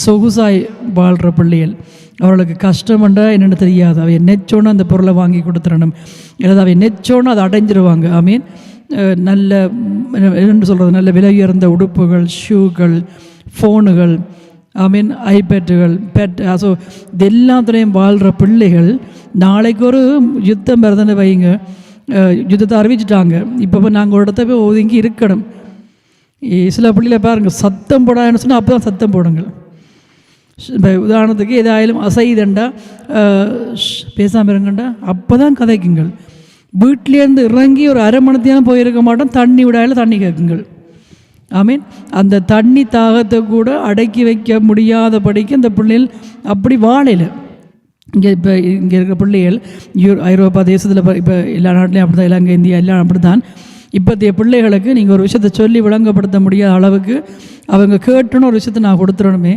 சொகுசாய் வாழ்கிற பிள்ளைகள். அவர்களுக்கு கஷ்டம்ண்டா என்னென்னு தெரியாது. அவை நெச்சோன்னு அந்த பொருளை வாங்கி கொடுத்துடணும், அல்லது அவை நெச்சோன்னு அதை அடைஞ்சிருவாங்க. ஐ மீன் நல்ல என்னென்னு சொல்கிறது, நல்ல விலை உயர்ந்த உடுப்புகள், ஷூக்கள், ஃபோனுகள், ஐ மீன் ஐபேட்டுகள், ஸோ இது எல்லாத்துலேயும் வாழ்கிற பிள்ளைகள் நாளைக்கு ஒரு யுத்தம் வருதுன்னு வைங்க, யுத்தத்தை அறிவிச்சிட்டாங்க. இப்போ நாங்கள் ஒரு இடத்த போய் ஒதுங்கி இருக்கணும். சில பிள்ளைகளை பாருங்கள், சத்தம் போடாதுன்னு சொன்னால் அப்போ தான் சத்தம் போடுங்கள். இப்போ உதாரணத்துக்கு ஏதாயாலும் அசைதண்டா பேசாமல் இருங்கண்டா அப்போ தான் கதைக்குங்கள். வீட்டிலேருந்து இறங்கி ஒரு அரை மணித்தியான போயிருக்க மாட்டோம், தண்ணி விடாயில் தண்ணி கேட்குங்கள். ஐ மீன் அந்த தண்ணி தாகத்தை கூட அடக்கி வைக்க முடியாதபடிக்கு அந்த பிள்ளைகள் அப்படி வாழையில். இங்கே இருக்கிற பிள்ளைகள் ஐரோப்பா தேசத்தில் இப்போ எல்லா நாட்டிலையும் அப்படி தான், இலங்கை, இந்தியா எல்லாம் அப்படி தான். இப்போத்தைய பிள்ளைகளுக்கு நீங்கள் ஒரு விஷயத்தை சொல்லி விளங்கப்படுத்த முடியாத அளவுக்கு அவங்க கேட்டுன்னு ஒரு விஷயத்தை நான் கொடுத்துடணுமே.